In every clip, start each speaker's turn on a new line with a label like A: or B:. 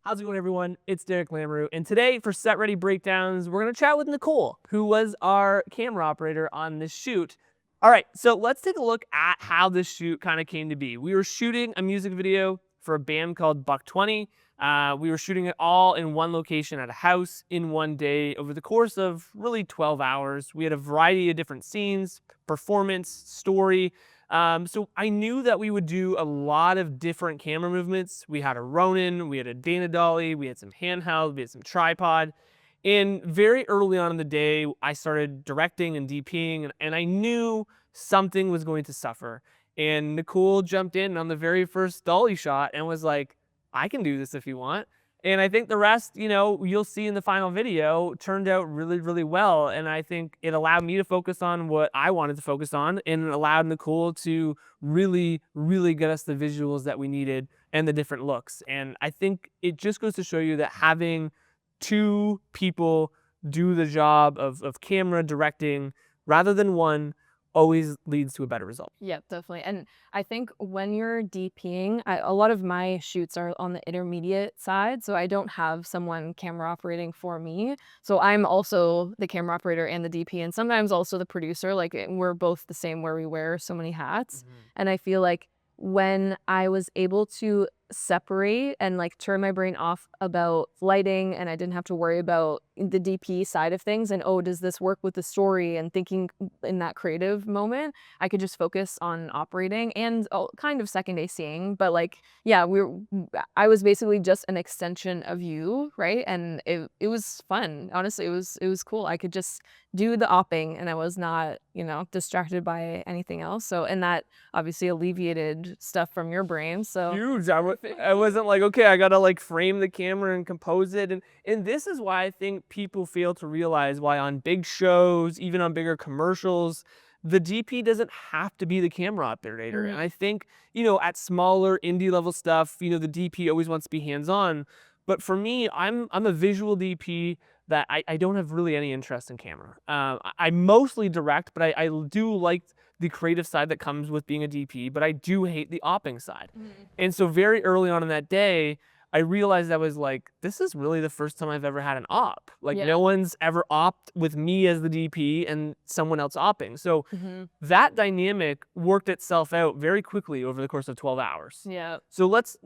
A: How's it going, everyone? It's Derek Lamoureux, and today for SetReady Breakdowns, we're going to chat with Nicole, who was our camera operator on this shoot. All right, so let's take a look at how this shoot kind of came to be. We were shooting a music video for a band called Buck 20. We were shooting it all in one location at a house in one day over the course of really 12 hours. We had a variety of different scenes, performance, story. So I knew that we would do a lot of different camera movements. We had a Ronin, we had a Dana Dolly, we had some handheld, we had some tripod. And very early on in the day, I started directing and DPing, and I knew something was going to suffer. And Nicole jumped in on the very first dolly shot and was like, I can do this if you want. And I think the rest, you'll see in the final video, turned out really, really well. And I think it allowed me to focus on what I wanted to focus on, and it allowed Nicole to really, really get us the visuals that we needed and the different looks. And I think it just goes to show you that having two people do the job of camera directing rather than one always leads to a better result.
B: Yeah, definitely. And I think when you're DPing, a lot of my shoots are on the intermediate side, so I don't have someone camera operating for me. So I'm also the camera operator and the DP, and sometimes also the producer. Like we're both the same where we wear so many hats. And I feel like when I was able to separate and like turn my brain off about lighting, and I didn't have to worry about the DP side of things and, oh, does this work with the story, and thinking in that creative moment, I could just focus on operating and kind of second ACing. But like, yeah, I was basically just an extension of you, right? And it was fun. Honestly, it was cool. I could just do the opping and I was not, distracted by anything else. So, and that obviously alleviated stuff from your brain. So
A: huge. I wasn't like, okay, I gotta like frame the camera and compose it. And this is why I think people fail to realize why on big shows, even on bigger commercials, the DP doesn't have to be the camera operator. And I think, at smaller indie level stuff, the DP always wants to be hands-on. But for me, I'm a visual DP that I don't have really any interest in camera. I mostly direct, but I do like the creative side that comes with being a DP, but I do hate the opping side. And so very early on in that day, I realized I was like, this is really the first time I've ever had an op. Like no one's ever opped with me as the DP and someone else opping. So that dynamic worked itself out very quickly over the course of 12 hours.
B: Yeah.
A: So let's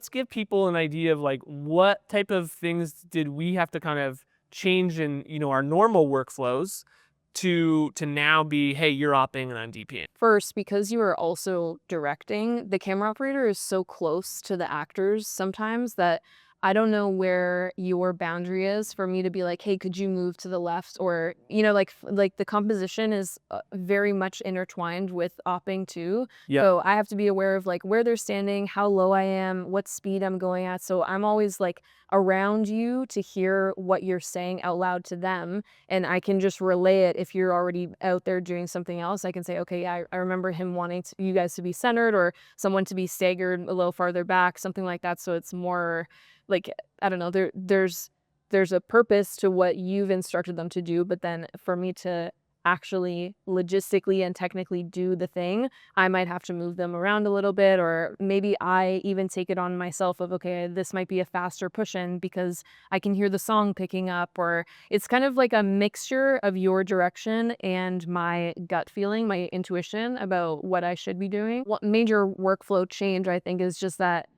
A: give people an idea of like what type of things did we have to kind of change in, our normal workflows to now be, hey, you're opping and I'm DPing.
B: First, because you are also directing, the camera operator is so close to the actors sometimes that I don't know where your boundary is for me to be like, hey, could you move to the left? Or, like the composition is very much intertwined with opping too.
A: Yep.
B: So I have to be aware of like where they're standing, how low I am, what speed I'm going at. So I'm always like around you to hear what you're saying out loud to them. And I can just relay it. If you're already out there doing something else, I can say, okay, yeah, I remember him wanting you guys to be centered or someone to be staggered a little farther back, something like that. So it's more like, I don't know, there's a purpose to what you've instructed them to do, but then for me to actually logistically and technically do the thing, I might have to move them around a little bit, or maybe I even take it on myself of, okay, this might be a faster push-in because I can hear the song picking up, or it's kind of like a mixture of your direction and my gut feeling, my intuition about what I should be doing. What major workflow change, I think, is just that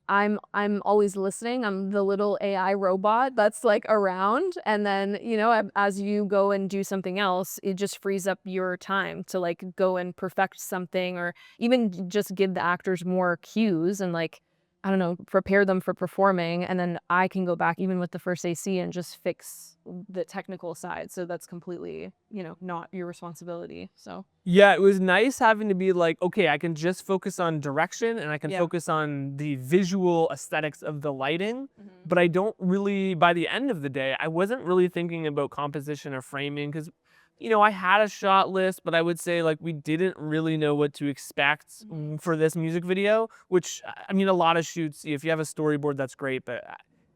B: I'm always listening. I'm the little AI robot that's like around. And then, as you go and do something else, it just frees up your time to like go and perfect something, or even just give the actors more cues and like, I don't know, prepare them for performing. And then I can go back even with the first AC and just fix the technical side. So that's completely, not your responsibility. So
A: yeah, it was nice having to be like, okay, I can just focus on direction and I can focus on the visual aesthetics of the lighting, but I don't really, by the end of the day, I wasn't really thinking about composition or framing because, I had a shot list, but I would say like we didn't really know what to expect for this music video, which, I mean, a lot of shoots, if you have a storyboard, that's great, but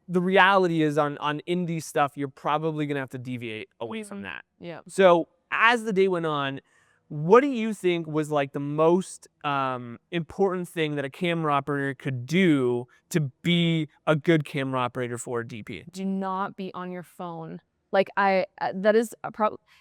A: the reality is on indie stuff, you're probably going to have to deviate away from that.
B: Yeah.
A: So as the day went on, what do you think was like the most important thing that a camera operator could do to be a good camera operator for a DP?
B: Do not be on your phone. Like that is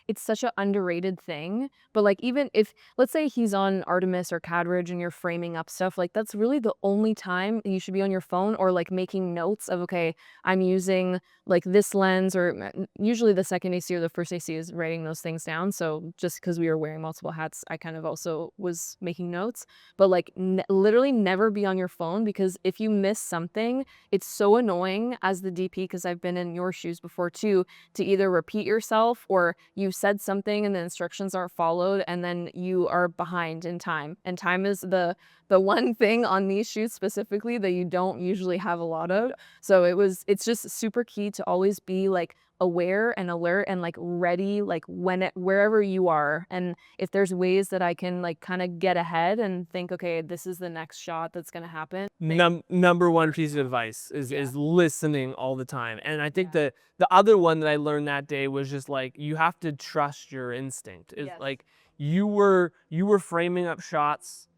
B: it's such an underrated thing, but like even if let's say he's on Artemis or Cadridge and you're framing up stuff, like that's really the only time you should be on your phone or like making notes of okay, I'm using like this lens or usually the second AC or the first AC is writing those things down. So just because we were wearing multiple hats, I kind of also was making notes, but like literally never be on your phone because if you miss something, it's so annoying as the DP because I've been in your shoes before too to either repeat yourself or you said something and the instructions aren't followed and then you are behind in time. And time is the one thing on these shoots specifically that you don't usually have a lot of. So it's just super key to always be like aware and alert and like ready like wherever you are. And if there's ways that I can like kind of get ahead and think, okay, this is the next shot that's gonna happen.
A: Number one piece of advice is listening all the time. And I think the other one that I learned that day was just like you have to trust your instinct. It's like you were framing up shots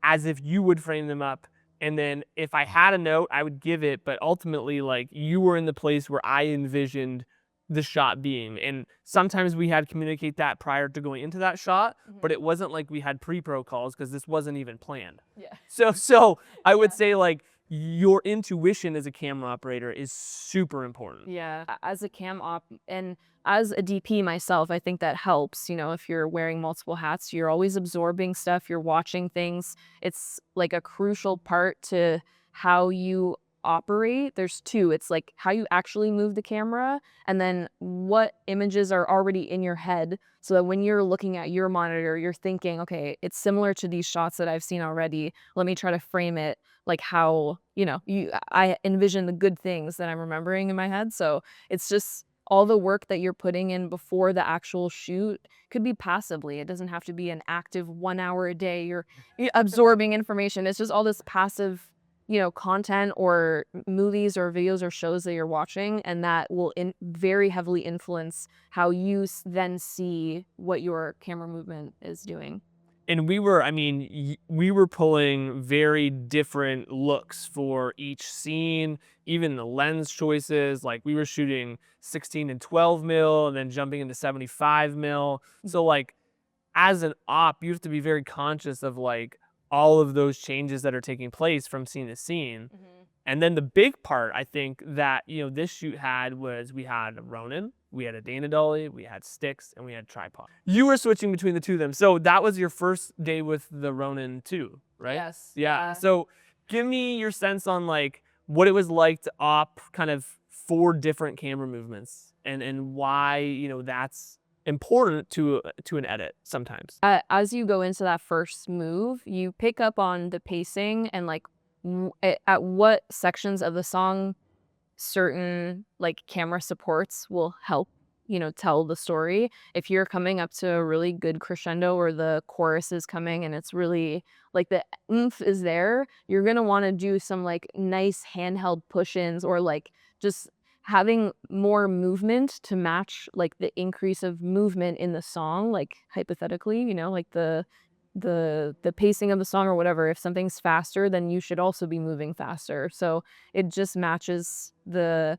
A: as if you would frame them up. And then if I had a note, I would give it, but ultimately like you were in the place where I envisioned the shot being. And sometimes we had to communicate that prior to going into that shot, but it wasn't like we had pre-pro calls because this wasn't even planned.
B: Yeah.
A: So I would say like your intuition as a camera operator is super important.
B: Yeah. As a cam op and as a DP myself, I think that helps. You know, if you're wearing multiple hats, you're always absorbing stuff, you're watching things. It's like a crucial part to how you operate. There's two. It's like how you actually move the camera and then what images are already in your head so that when you're looking at your monitor, you're thinking, okay, it's similar to these shots that I've seen already. Let me try to frame it like how, I envision the good things that I'm remembering in my head. So it's just all the work that you're putting in before the actual shoot could be passively. It doesn't have to be an active 1 hour a day. You're absorbing information. It's just all this passive, content or movies or videos or shows that you're watching, and that will very heavily influence how you then see what your camera movement is doing.
A: And we were pulling very different looks for each scene, even the lens choices. Like we were shooting 16 and 12 mil and then jumping into 75 mil. So like as an op, you have to be very conscious of like all of those changes that are taking place from scene to scene. And then the big part I think that, this shoot had was we had a Ronin, we had a Dana Dolly, we had sticks, and we had tripod. You were switching between the two of them. So that was your first day with the Ronin too, right?
B: Yes.
A: Yeah. So give me your sense on like what it was like to op kind of 4 different camera movements and why, that's important to an edit sometimes.
B: As you go into that first move, you pick up on the pacing and like at what sections of the song certain like camera supports will help tell the story. If you're coming up to a really good crescendo or the chorus is coming and it's really like the oomph is there, you're gonna want to do some like nice handheld push-ins or like just having more movement to match like the increase of movement in the song, like hypothetically, like the pacing of the song or whatever. If something's faster, then you should also be moving faster. So it just matches the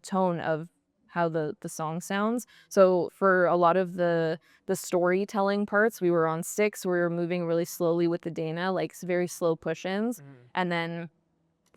B: tone of how the song sounds. So for a lot of the storytelling parts, we were on sticks. We were moving really slowly with the Dana, like very slow push-ins. And then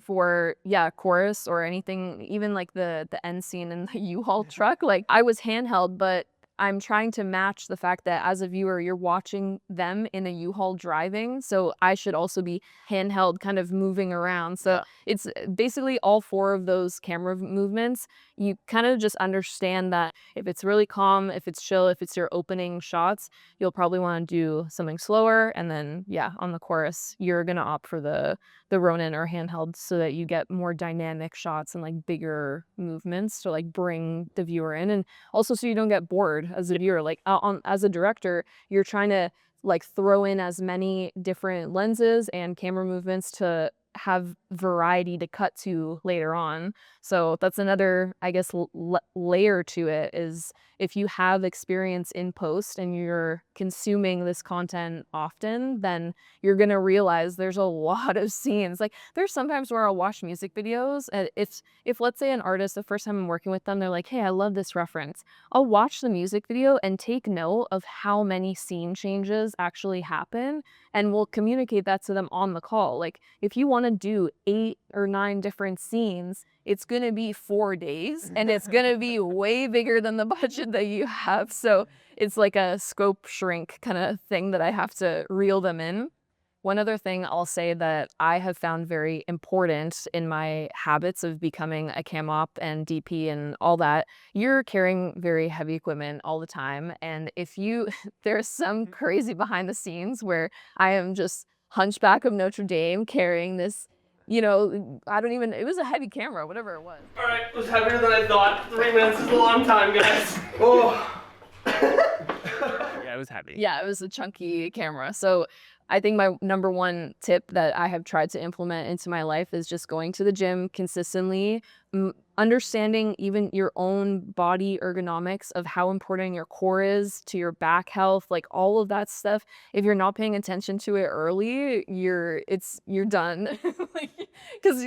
B: for chorus or anything, even like the end scene in the U-Haul truck, like I was handheld, but I'm trying to match the fact that as a viewer, you're watching them in a U-Haul driving. So I should also be handheld kind of moving around. So it's basically all 4 of those camera movements. You kind of just understand that if it's really calm, if it's chill, if it's your opening shots, you'll probably want to do something slower. And then, on the chorus, you're going to opt for the Ronin or handheld so that you get more dynamic shots and like bigger movements to like bring the viewer in. And also so you don't get bored as a viewer. Like as a director, you're trying to like throw in as many different lenses and camera movements to have variety to cut to later on. So that's another, I guess, layer to it is if you have experience in post and you're consuming this content often, then you're going to realize there's a lot of scenes. Like there's sometimes where I'll watch music videos and if let's say an artist, the first time I'm working with them, they're like, "Hey, I love this reference." I'll watch the music video and take note of how many scene changes actually happen, and we'll communicate that to them on the call. Like if you want to do 8 or 9 different scenes, it's going to be 4 days and it's going to be way bigger than the budget that you have. So it's like a scope shrink kind of thing that I have to reel them in. One other thing I'll say that I have found very important in my habits of becoming a cam op and DP and all that, you're carrying very heavy equipment all the time. And if you, there's some crazy behind the scenes where I am just Hunchback of Notre Dame carrying this, you know, I don't even, it was a heavy camera, whatever it was.
A: All right, it was heavier than I thought. 3 minutes is a long time, guys. Oh. Yeah, it was heavy.
B: Yeah, it was a chunky camera. So I think my number one tip that I have tried to implement into my life is just going to the gym consistently, understanding even your own body ergonomics of how important your core is to your back health, like all of that stuff. If you're not paying attention to it early, you're done. Because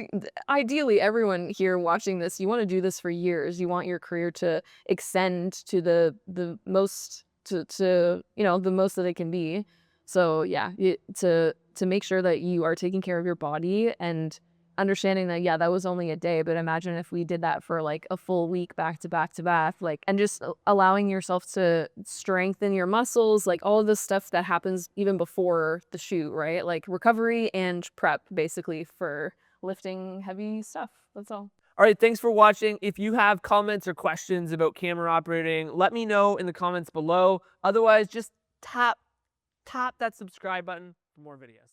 B: ideally, everyone here watching this, you want to do this for years. You want your career to extend to the most to you know the most that it can be. So yeah, to make sure that you are taking care of your body and understanding that, yeah, that was only a day, but imagine if we did that for like a full week back to back to back, like, and just allowing yourself to strengthen your muscles, like all of the stuff that happens even before the shoot, right? Like recovery and prep basically for lifting heavy stuff. That's all.
A: All right, thanks for watching. If you have comments or questions about camera operating, let me know in the comments below. Otherwise, just tap that subscribe button for more videos.